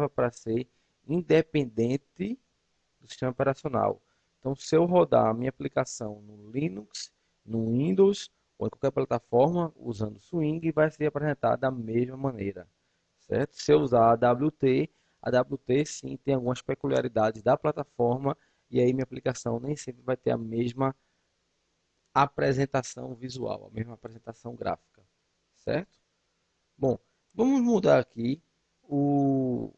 Java para ser independente do sistema operacional. Então, se eu rodar a minha aplicação no Linux, no Windows ou em qualquer plataforma usando Swing, vai ser apresentada da mesma maneira, certo? Se eu usar a AWT sim tem algumas peculiaridades da plataforma e aí minha aplicação nem sempre vai ter a mesma apresentação visual, a mesma apresentação gráfica, certo? Bom, vamos mudar aqui o,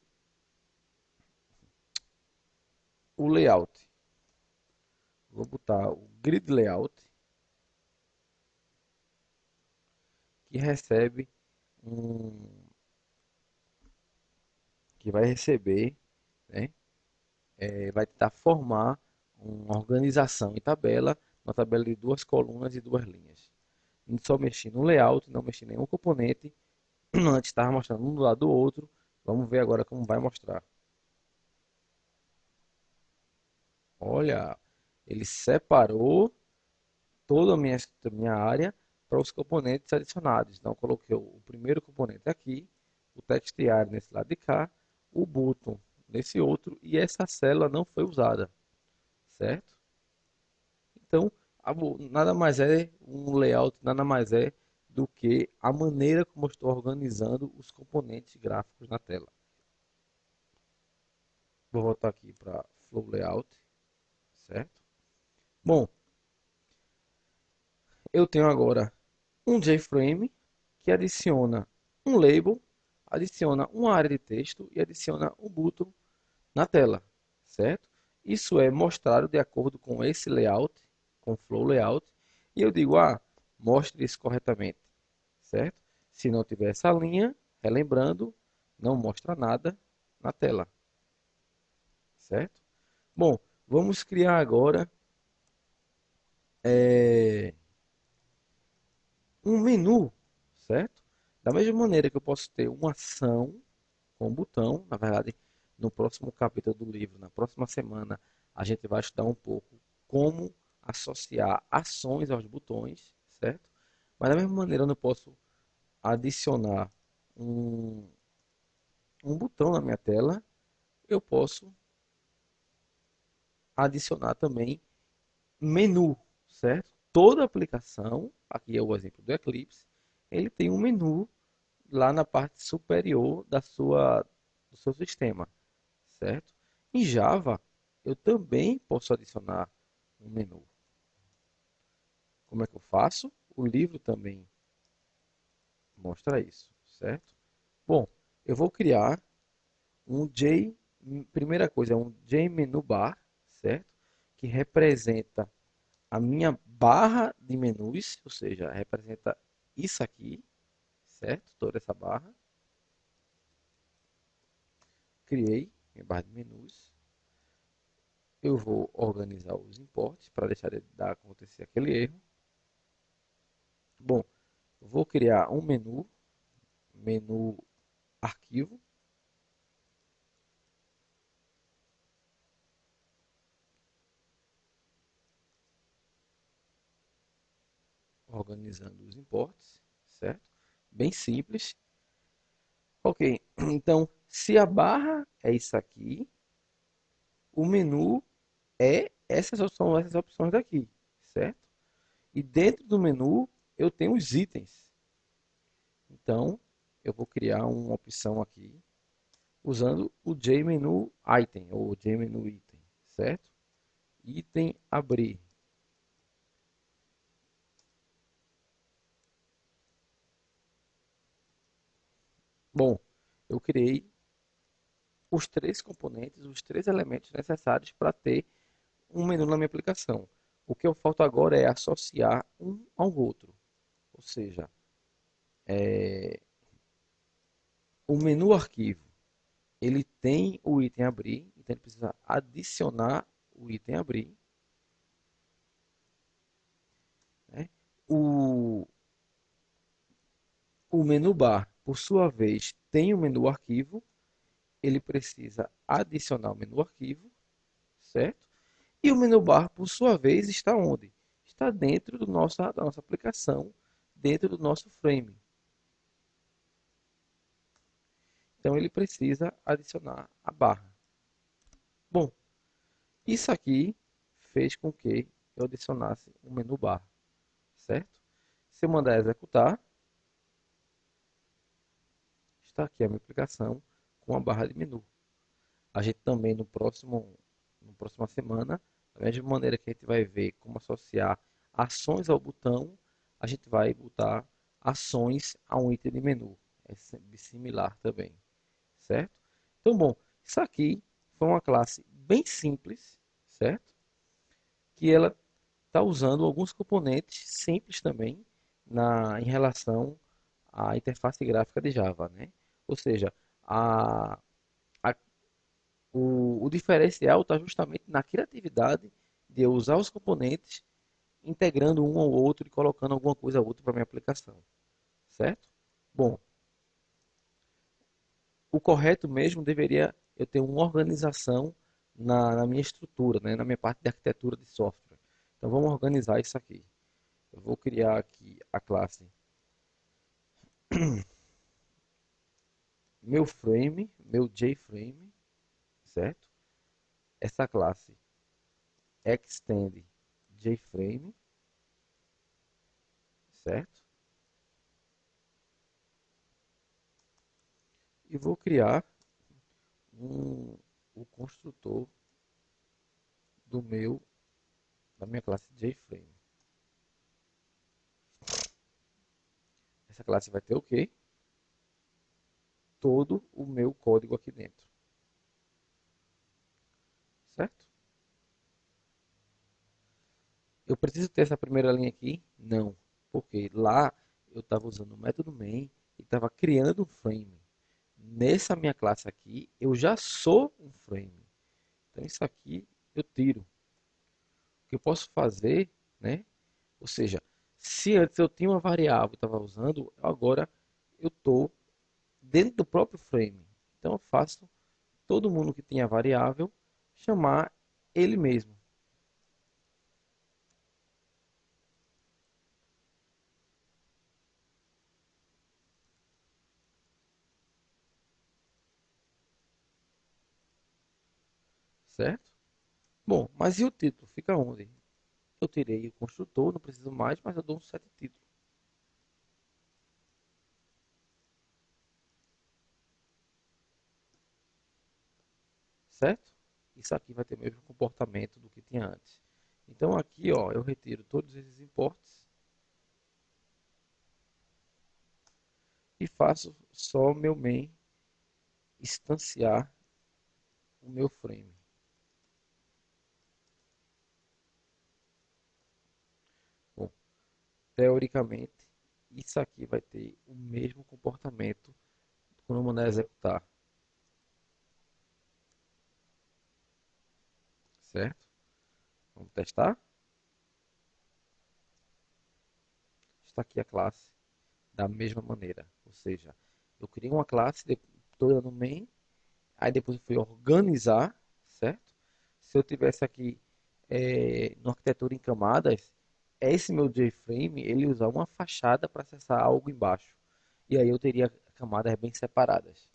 o layout. Vou botar o grid layout que recebe um que vai receber, né? Vai tentar formar uma organização em tabela, uma tabela de duas colunas e duas linhas. A gente só mexi no layout, não mexi em nenhum componente. Antes estava mostrando um do lado do outro. Vamos ver agora como vai mostrar. Olha, ele separou toda a minha área para os componentes adicionados. Então, coloquei o primeiro componente aqui, o text area nesse lado de cá, o button nesse outro, e essa célula não foi usada, certo? Então, nada mais é um layout, nada mais é do que a maneira como eu estou organizando os componentes gráficos na tela. Vou voltar aqui para Flow Layout, certo? Bom, eu tenho agora um JFrame que adiciona um label, adiciona uma área de texto e adiciona um button na tela, certo? Isso é mostrado de acordo com esse layout, com o Flow Layout, e eu digo, mostre isso corretamente, certo? Se não tiver essa linha, relembrando, não mostra nada na tela, certo? Bom, vamos criar agora é, um menu, certo? Da mesma maneira que eu posso ter uma ação com um botão, na verdade, no próximo capítulo do livro, na próxima semana, a gente vai estudar um pouco como associar ações aos botões, certo? Mas da mesma maneira, eu não posso adicionar um, um botão na minha tela, eu posso adicionar também menu, certo? Toda aplicação, aqui é o exemplo do Eclipse, ele tem um menu lá na parte superior do seu sistema, certo? Em Java, eu também posso adicionar um menu. Como é que eu faço? O livro também mostra isso, certo? Bom, eu vou criar um J, primeira coisa, é um JMenu bar, certo? Que representa a minha barra de menus, ou seja, representa isso aqui, certo? Toda essa barra. Criei minha barra de menus. Eu vou organizar os importes para deixar de dar acontecer aquele erro. Bom, vou criar um menu arquivo, organizando os importes, certo? Bem simples. Ok, então se a barra é isso aqui, o menu são essas opções daqui, certo? E dentro do menu eu tenho os itens. Então eu vou criar uma opção aqui usando o JMenu Item ou JMenu Item, certo? Item abrir. Bom, eu criei os três componentes, os três elementos necessários para ter um menu na minha aplicação. O que eu falta agora é associar um ao outro. Ou seja, o menu arquivo, ele tem o item abrir, então ele precisa adicionar o item abrir. Né? O, o menu bar, por sua vez, tem o menu arquivo, ele precisa adicionar o menu arquivo, certo? E o menu bar, por sua vez, está onde? Está dentro da nossa aplicação, dentro do nosso frame. Então ele precisa adicionar a barra. Bom, isso aqui fez com que eu adicionasse um menu barra, certo? Se eu mandar executar, está aqui a minha aplicação com a barra de menu. A gente também no próxima semana, da mesma maneira que a gente vai ver como associar ações ao botão, a gente vai botar ações a um item de menu. É similar também, certo? Então, bom, isso aqui foi uma classe bem simples, certo? Que ela está usando alguns componentes simples também em relação à interface gráfica de Java, né? Ou seja, a, a o diferencial está justamente na criatividade de eu usar os componentes, integrando um ao outro e colocando alguma coisa ou outra para minha aplicação, certo? Bom, o correto mesmo deveria eu ter uma organização na minha estrutura, né, na minha parte de arquitetura de software. Então vamos organizar isso aqui. Eu vou criar aqui a classe meu frame, meu JFrame, certo? Essa classe extend JFrame, certo? E vou criar o construtor da minha classe JFrame. Essa classe vai ter o quê? Todo o meu código aqui dentro, certo? Eu preciso ter essa primeira linha aqui? Não, porque lá eu estava usando o método main e estava criando um frame. Nessa minha classe aqui, eu já sou um frame. Então isso aqui eu tiro. O que eu posso fazer, né? Ou seja, se antes eu tinha uma variável e estava usando, agora eu estou dentro do próprio frame. Então eu faço todo mundo que tinha variável chamar ele mesmo, certo? Bom, mas e o título? Fica onde? Eu tirei o construtor, não preciso mais, mas eu dou um set título, certo? Isso aqui vai ter o mesmo comportamento do que tinha antes. Então aqui, ó, eu retiro todos esses imports e faço só meu main instanciar o meu frame. Bom, teoricamente, isso aqui vai ter o mesmo comportamento quando eu mandar executar, certo? Vamos testar? Está aqui a classe da mesma maneira. Ou seja, eu criei uma classe toda no main, aí depois eu fui organizar, certo? Se eu tivesse aqui no arquitetura em camadas, esse meu JFrame, ele usa uma fachada para acessar algo embaixo. E aí eu teria camadas bem separadas,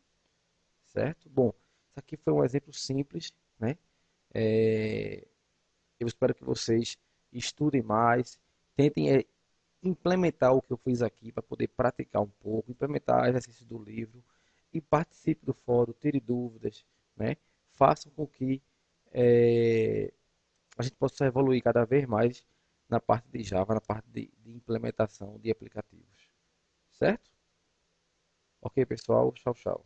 certo? Bom, isso aqui foi um exemplo simples, né? É, eu espero que vocês estudem mais, tentem implementar o que eu fiz aqui para poder praticar um pouco, implementar exercícios do livro e participe do fórum, tire dúvidas, né? Façam com que a gente possa evoluir cada vez mais na parte de Java, na parte de implementação de aplicativos, certo? Ok, pessoal, tchau, tchau.